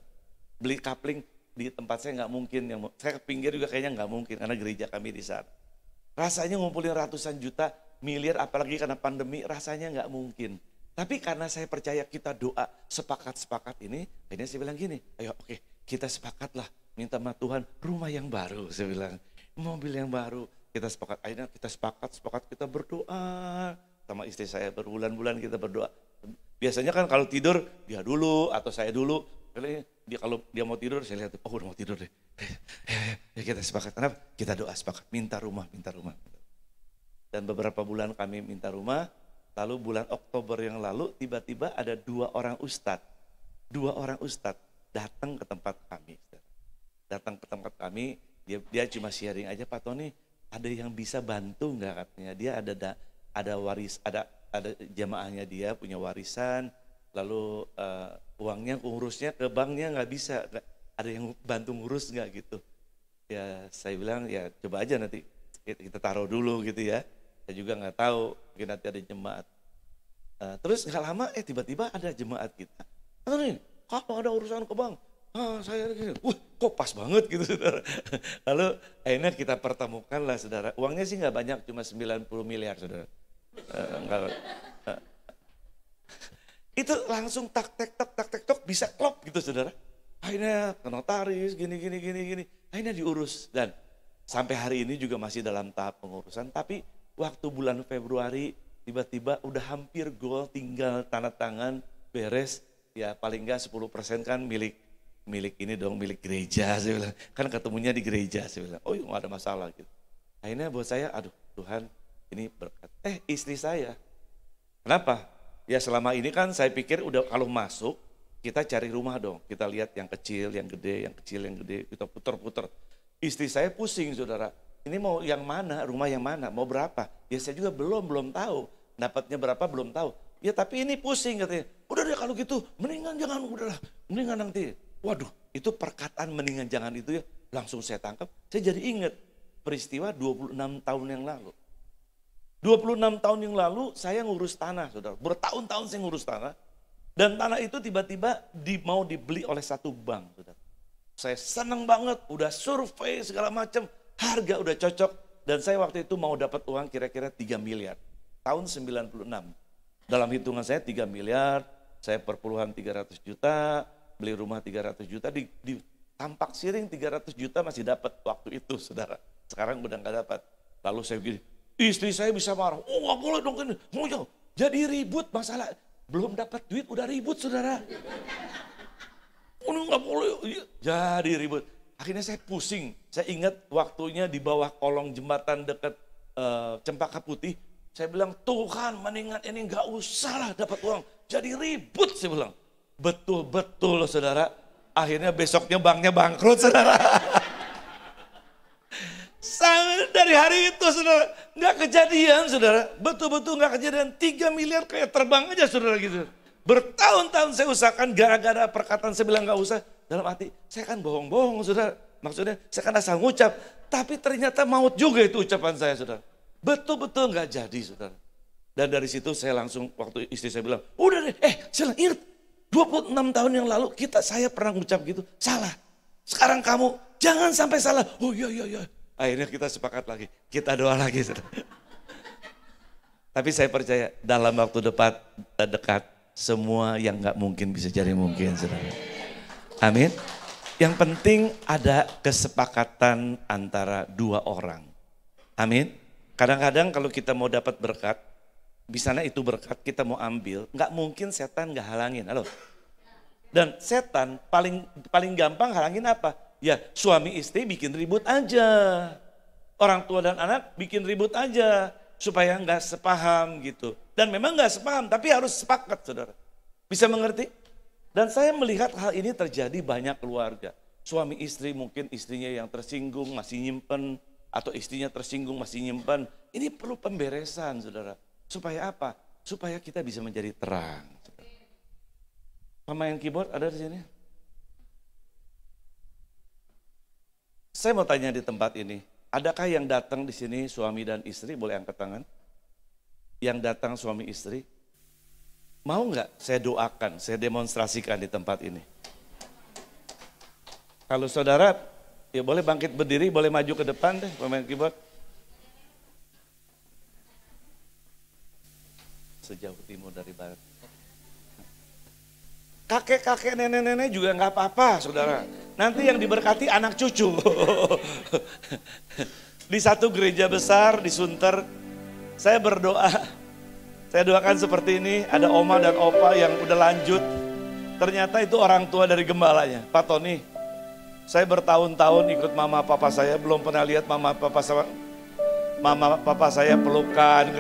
Beli kapling di tempat saya nggak mungkin, saya ke pinggir juga kayaknya nggak mungkin karena gereja kami di sana. Rasanya ngumpulin ratusan juta, miliar, apalagi karena pandemi rasanya nggak mungkin. Tapi karena saya percaya kita doa sepakat-sepakat ini, akhirnya saya bilang gini, ayo oke, kita sepakatlah minta sama Tuhan rumah yang baru, saya bilang mobil yang baru, kita sepakat. Akhirnya kita sepakat kita berdoa. Sama istri saya berbulan-bulan kita berdoa. Biasanya kan kalau tidur dia dulu atau saya dulu. Kalau dia mau tidur saya lihat, oh udah mau tidur deh. Ya kita sepakat, kenapa? Kita doa sepakat, minta rumah. Dan beberapa bulan kami minta rumah, lalu bulan Oktober yang lalu tiba-tiba ada dua orang ustadz datang ke tempat kami. Dia cuma sharing aja, Pak Tony ada yang bisa bantu nggak katanya. Dia ada jamaahnya, dia punya warisan, lalu uangnya ngurusnya ke banknya nggak bisa, ada yang bantu ngurus nggak gitu. Ya saya bilang ya coba aja nanti kita taruh dulu gitu ya. Saya juga nggak tahu, mungkin nanti ada jemaat. Terus nggak lama tiba-tiba ada jemaat kita. Kalau ada urusan ke bank, Saya gini, wah kok pas banget gitu saudara. Lalu akhirnya kita pertemukan lah saudara. Uangnya sih nggak banyak, cuma 90 miliar saudara. Enggak, itu langsung tak tek tok bisa klop gitu saudara. Akhirnya ke notaris gini. Akhirnya diurus dan sampai hari ini juga masih dalam tahap pengurusan. Tapi waktu bulan Februari tiba-tiba udah hampir goal, tinggal tanda tangan beres. Ya paling enggak 10% kan milik ini dong, milik gereja. Saya bilang kan ketemunya di gereja. Saya bilang oh iya nggak ada masalah gitu. Akhirnya buat saya aduh Tuhan ini berkat. Istri saya kenapa? Ya selama ini kan saya pikir udah kalau masuk kita cari rumah dong. Kita lihat yang kecil, yang gede, yang kecil, yang gede. Kita puter-puter. Istri saya pusing saudara. Ini mau yang mana, rumah yang mana, mau berapa? Ya saya juga belum tahu. Dapatnya berapa belum tahu. Ya tapi ini pusing katanya. Udah deh kalau gitu mendingan jangan, udahlah. Mendingan nanti. Waduh itu perkataan mendingan jangan itu ya. Langsung saya tangkap. Saya jadi ingat peristiwa 26 tahun yang lalu. 26 tahun yang lalu saya ngurus tanah saudara, bertahun-tahun saya ngurus tanah. Dan tanah itu tiba-tiba mau dibeli oleh satu bank saudara. Saya senang banget, udah survei segala macam, harga udah cocok. Dan saya waktu itu mau dapat uang kira-kira 3 miliar, tahun 96. Dalam hitungan saya 3 miliar, saya perpuluhan 300 juta, beli rumah 300 juta, di tampak siring 300 juta masih dapat waktu itu saudara. Sekarang udah gak dapat. Lalu saya begini, istri saya bisa marah, oh gak boleh dong ini, jadi ribut masalah, belum dapat duit udah ribut saudara. Oh gak boleh, jadi ribut. Akhirnya saya pusing, saya ingat waktunya di bawah kolong jembatan dekat Cempaka Putih, saya bilang Tuhan mendingan ini gak usah lah dapat uang, jadi ribut saya bilang. Betul-betul loh saudara, akhirnya besoknya banknya bangkrut saudara. Dari hari itu saudara, nggak kejadian saudara, betul-betul nggak kejadian, 3 miliar kayak terbang aja saudara gitu. Bertahun-tahun saya usahakan gara-gara perkataan saya bilang nggak usah, dalam hati saya kan bohong-bohong saudara, maksudnya saya kan asal ngucap, tapi ternyata maut juga itu ucapan saya saudara. Betul-betul nggak jadi saudara. Dan dari situ saya langsung, waktu istri saya bilang, udah deh, saya ingat 26 tahun yang lalu saya pernah ngucap gitu, salah. Sekarang kamu jangan sampai salah, oh iya. Akhirnya kita sepakat lagi, kita doa lagi. Saudara. Tapi saya percaya dalam waktu dekat semua yang gak mungkin bisa jadi mungkin. Saudara. Amin. Yang penting ada kesepakatan antara dua orang. Amin. Kadang-kadang kalau kita mau dapat berkat, di sana itu berkat kita mau ambil, gak mungkin setan gak halangin. Halo. Dan setan paling gampang halangin apa? Ya suami istri bikin ribut aja, orang tua dan anak bikin ribut aja supaya nggak sepaham gitu. Dan memang nggak sepaham tapi harus sepakat saudara, bisa mengerti? Dan saya melihat hal ini terjadi banyak keluarga. Suami istri mungkin istrinya yang tersinggung masih nyimpen, atau istrinya tersinggung masih nyimpen. Ini perlu pemberesan saudara, supaya apa? Supaya kita bisa menjadi terang. Pemain keyboard ada di sini? Saya mau tanya di tempat ini, adakah yang datang di sini suami dan istri? Boleh angkat tangan. Yang datang suami istri, mau nggak saya doakan, saya demonstrasikan di tempat ini. Kalau saudara, ya boleh bangkit berdiri, boleh maju ke depan deh pemain keyboard. Sejauh timur dari barat. Kakek-kakek, nenek-nenek juga nggak apa-apa, saudara. Nanti yang diberkati anak cucu. Di satu gereja besar di Sunter, saya berdoa. Saya doakan seperti ini, ada oma dan opa yang udah lanjut. Ternyata itu orang tua dari gembalanya, Pak Tony. Saya bertahun-tahun ikut mama papa saya, belum pernah lihat mama papa saya pelukan.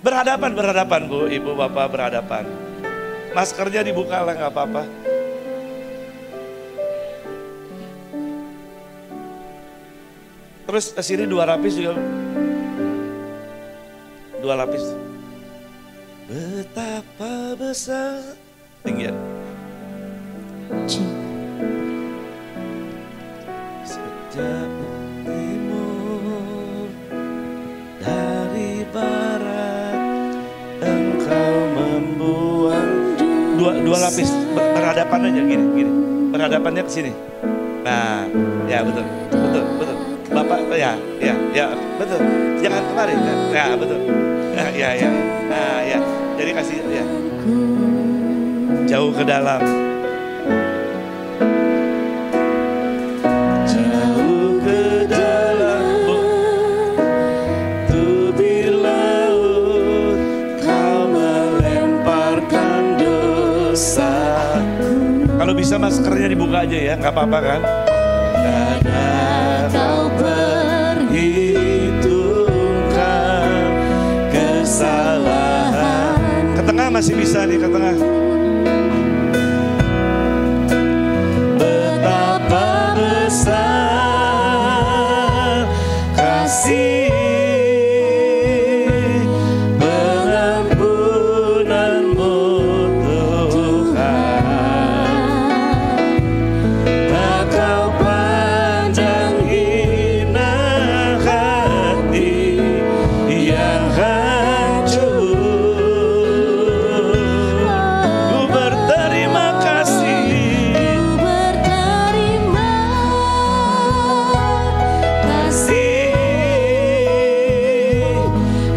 Berhadapan Bu, ibu bapak berhadapan. Maskernya dibuka lah nggak apa-apa. Terus sini 2 lapis juga. 2 lapis. Betapa besar. Tinggian. Sejak timur dari barat engkau membuang dua lapis berhadapan aja gini, berhadapannya ke sini. Nah, ya betul. Bapak, ya betul. Jangan kemari, ya betul. Ya. Nah, ya. Jadi kasih ya. Jauh ke dalam. Jauh ke dalam tubir laut, kau melemparkan dosa. Kalau bisa maskernya dibuka aja ya, nggak apa-apa kan? Karena kau perhitungkan kesalahan. Ke tengah masih bisa nih, ke tengah. Betapa besar kasih pengampunanmu Tuhan. Tak kau pandang hina hati yang hancur. Ku berterima kasih.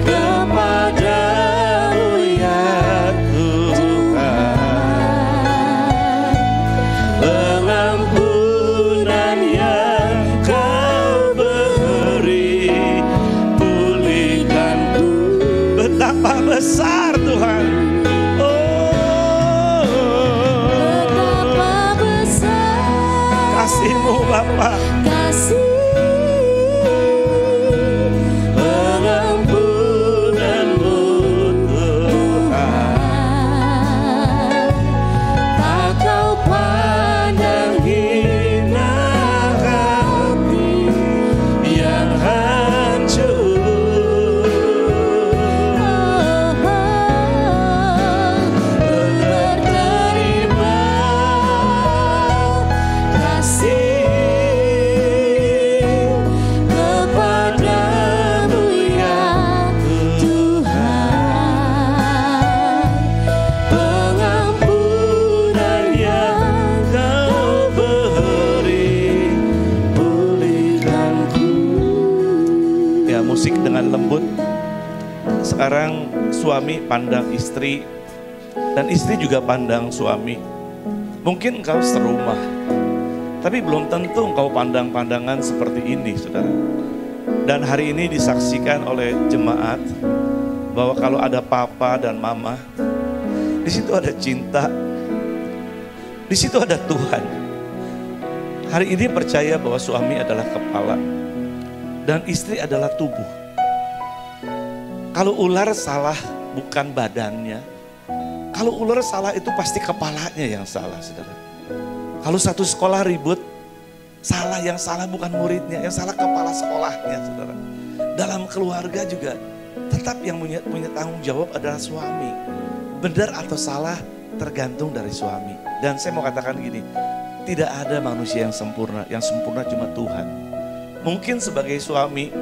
Kepadamu ya Tuhan, pengampunan yang kau beri, pulihkanku. Betapa besar Tuhan. Oh, betapa besar kasih-Mu Bapa. Pengampunanmu Tuhan, tak kau pandang hina hati yang hancur. Berterima kasih kepadamu ya Tuhan, pengampunan yang kau beri, pulihkanku. Ya, musik dengan lembut. Sekarang suami pandang istri, dan istri juga pandang suami. Mungkin engkau serumah, tapi belum tentu engkau pandang-pandangan seperti ini, saudara. Dan hari ini disaksikan oleh jemaat bahwa kalau ada papa dan mama, di situ ada cinta, di situ ada Tuhan. Hari ini percaya bahwa suami adalah kepala dan istri adalah tubuh. Kalau ular salah bukan badannya, kalau ular salah itu pasti kepalanya yang salah, saudara. Kalau satu sekolah ribut, yang salah bukan muridnya, yang salah kepala sekolahnya, saudara. Dalam keluarga juga, tetap yang punya tanggung jawab adalah suami. Benar atau salah tergantung dari suami. Dan saya mau katakan gini, tidak ada manusia yang sempurna cuma Tuhan. Mungkin sebagai suami,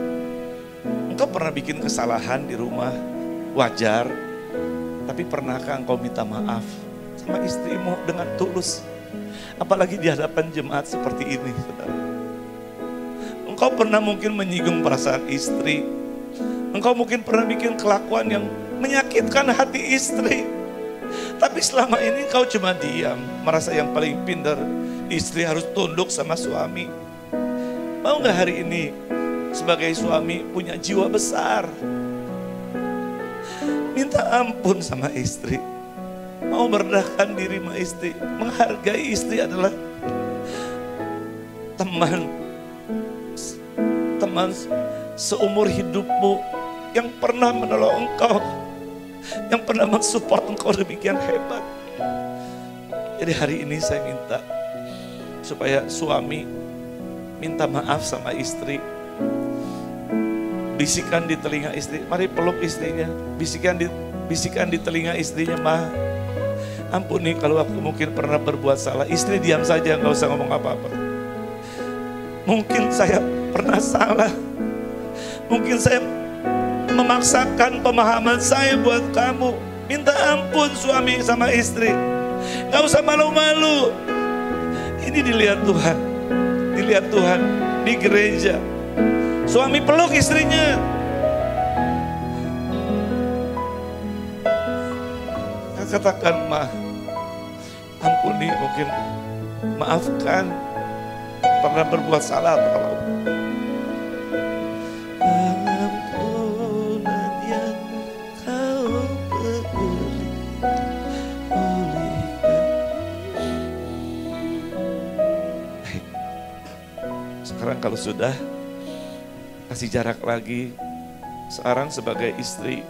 engkau pernah bikin kesalahan di rumah, wajar. Tapi pernahkah engkau minta maaf sama istrimu dengan tulus? Apalagi di hadapan jemaat seperti ini, saudara. Engkau pernah mungkin menyinggung perasaan istri. Engkau mungkin pernah bikin kelakuan yang menyakitkan hati istri. Tapi selama ini engkau cuma diam, merasa yang paling pintar. Istri harus tunduk sama suami. Mau gak hari ini sebagai suami punya jiwa besar? Minta ampun sama istri. Mau merendahkan diri sama istri. Menghargai istri adalah teman seumur hidupmu yang pernah menolong engkau, yang pernah mensupport engkau demikian hebat. Jadi hari ini saya minta supaya suami minta maaf sama istri. Bisikan di telinga istri, mari peluk istrinya. Bisikan di telinga istrinya, "Ma, ampuni kalau aku mungkin pernah berbuat salah." Istri diam saja, nggak usah ngomong apa-apa. Mungkin saya pernah salah. Mungkin saya memaksakan pemahaman saya buat kamu. Minta ampun suami sama istri. Gak usah malu-malu. Ini dilihat Tuhan. Dilihat Tuhan di gereja. Suami peluk istrinya. Katakan, Ma, ampuni, mungkin maafkan, pernah berbuat salah kalau pengampunan yang kau beri, sekarang kalau sudah, kasih jarak lagi. Sekarang sebagai istri,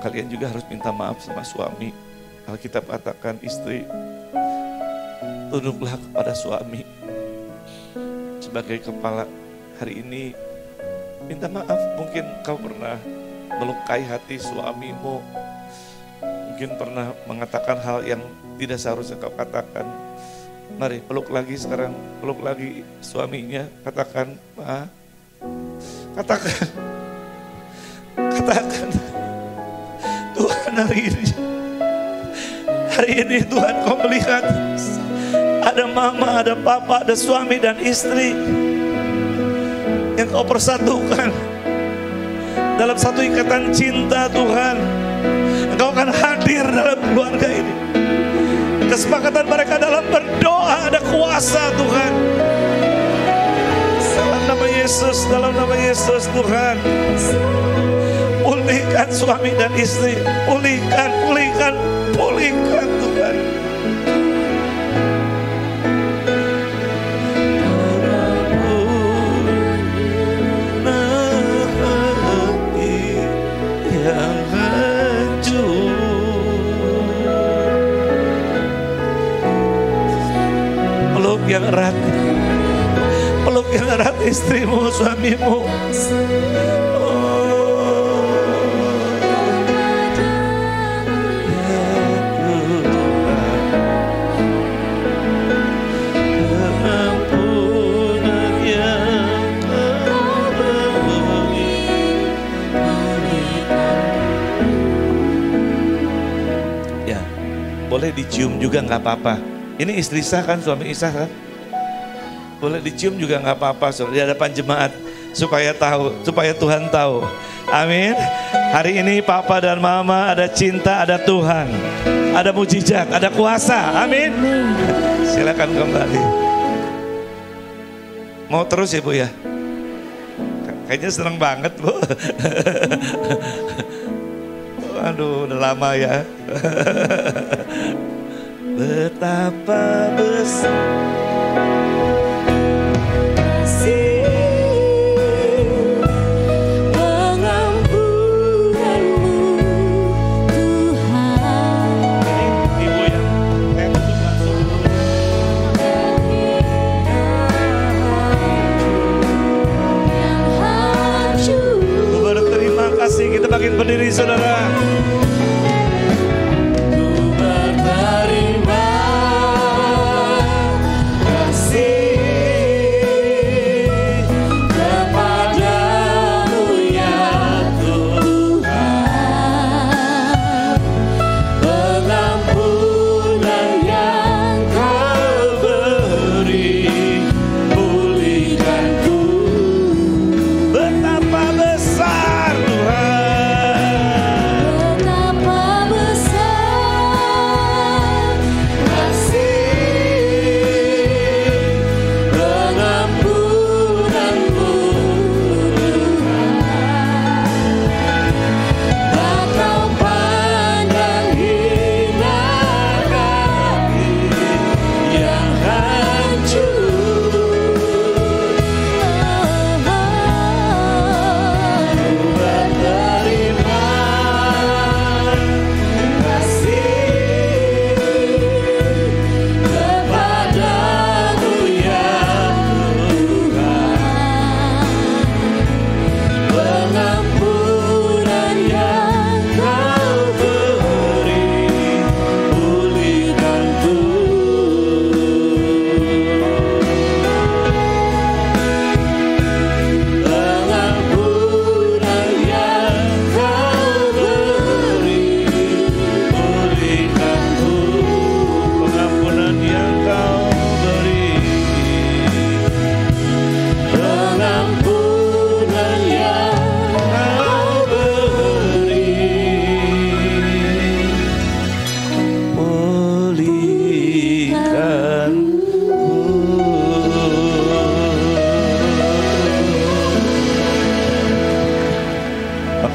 kalian juga harus minta maaf sama suami. Alkitab katakan, istri, tunduklah kepada suami. Sebagai kepala, hari ini minta maaf. Mungkin kau pernah melukai hati suamimu. Mungkin pernah mengatakan hal yang tidak seharusnya kau katakan. Mari peluk lagi sekarang, peluk lagi suaminya. Katakan, Ma, katakan, Tuhan, hari ini Tuhan, kau melihat ada mama, ada papa, ada suami dan istri yang kau persatukan dalam satu ikatan cinta. Tuhan, Engkau akan hadir dalam keluarga ini. Kesepakatan mereka dalam berdoa ada kuasa, Tuhan. Dalam nama Yesus, dalam nama Yesus, Tuhan, pulihkan suami dan istri, pulihkan, pulihkan, pulihkan, Tuhan. Yang hancur, peluk yang erat, peluk yang erat istrimu, suamimu. Boleh dicium juga nggak apa-apa. Ini istri sah kan, suami sah kan? Boleh dicium juga nggak apa-apa, di hadapan jemaat, supaya tahu, supaya Tuhan tahu. Amin. Hari ini Papa dan Mama ada cinta, ada Tuhan, ada mujizat, ada kuasa. Amin. Silakan kembali. Mau terus ya Bu ya? Kayaknya seneng banget Bu. Aduh, udah lama ya. Betapa besar kasih pengampunanmu, Tuhan. Ibu yang langsung. Ku berterima kasih. Kita makin berdiri, saudara.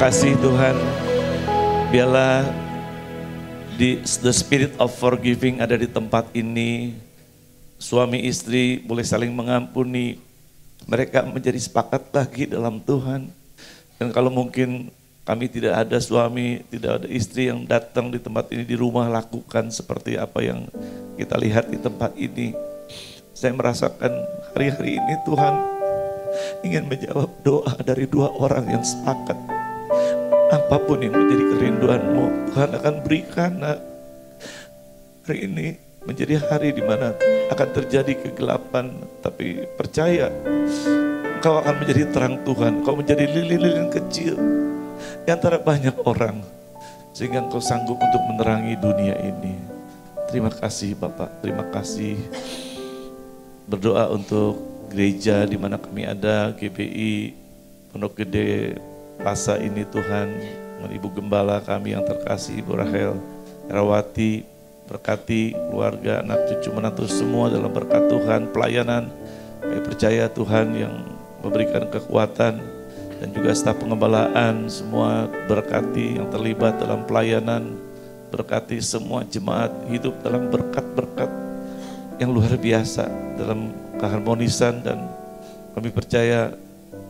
kasih Tuhan. Biarlah the spirit of forgiving ada di tempat ini. Suami istri boleh saling mengampuni. Mereka menjadi sepakat lagi dalam Tuhan. Dan kalau mungkin kami tidak ada suami, tidak ada istri yang datang di tempat ini, di rumah lakukan seperti apa yang kita lihat di tempat ini. Saya merasakan hari-hari ini Tuhan ingin menjawab doa dari dua orang yang sepakat. Apapun yang menjadi kerinduanmu, Tuhan akan berikan. Hari ini menjadi hari di mana akan terjadi kegelapan, tapi percaya Engkau akan menjadi terang Tuhan. Engkau menjadi lilin-lilin kecil di antara banyak orang, sehingga Engkau sanggup untuk menerangi dunia ini. Terima kasih Bapak, terima kasih. Berdoa untuk gereja di mana kami ada, GBI Pondok Gede Plaza ini Tuhan, dengan Ibu Gembala kami yang terkasih, Ibu Rahel Herawati, berkati keluarga, anak cucu menantu semua dalam berkat Tuhan, pelayanan. Kami percaya Tuhan yang memberikan kekuatan, dan juga staf pengembalaan semua berkati yang terlibat dalam pelayanan, berkati semua jemaat hidup dalam berkat-berkat yang luar biasa, dalam keharmonisan, dan kami percaya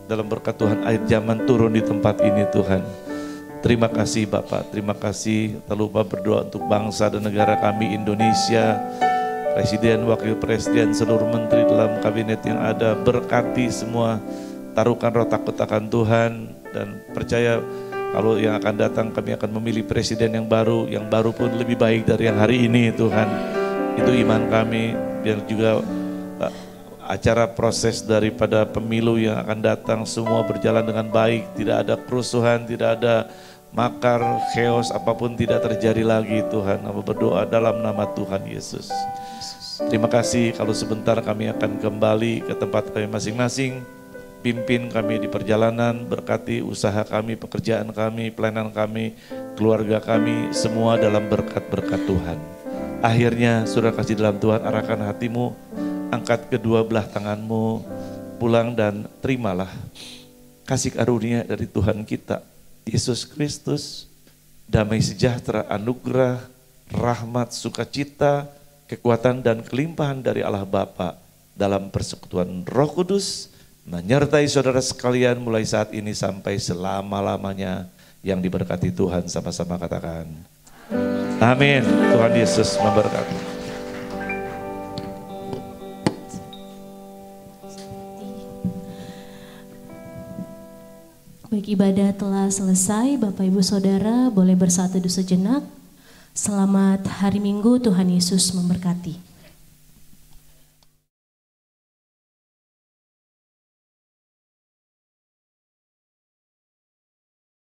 dalam berkat Tuhan air zaman turun di tempat ini Tuhan. Terima kasih Bapak, terima kasih. Tak lupa berdoa untuk bangsa dan negara kami Indonesia, Presiden, Wakil Presiden, seluruh menteri dalam kabinet yang ada, berkati semua, taruhkan roh takut akan Tuhan, dan percaya kalau yang akan datang kami akan memilih presiden yang baru pun lebih baik dari yang hari ini Tuhan. Itu iman kami. Biar juga acara proses daripada pemilu yang akan datang semua berjalan dengan baik, tidak ada kerusuhan, tidak ada makar, chaos, apapun tidak terjadi lagi Tuhan. Kami berdoa dalam nama Tuhan Yesus. Terima kasih, kalau sebentar kami akan kembali ke tempat kami masing-masing. Pimpin kami di perjalanan, berkati usaha kami, pekerjaan kami, pelayanan kami, keluarga kami, semua dalam berkat-berkat Tuhan. Akhirnya, saudara kasih dalam Tuhan, arahkan hatimu, angkat kedua belah tanganmu, pulang dan terimalah kasih karunia dari Tuhan kita, Yesus Kristus, damai sejahtera, anugerah, rahmat, sukacita, kekuatan dan kelimpahan dari Allah Bapa dalam persekutuan Roh Kudus menyertai saudara sekalian mulai saat ini sampai selama-lamanya. Yang diberkati Tuhan, sama-sama katakan amin. Tuhan Yesus memberkati. Baik, ibadah telah selesai. Bapak Ibu Saudara boleh bersatu sejenak. Selamat hari Minggu, Tuhan Yesus memberkati.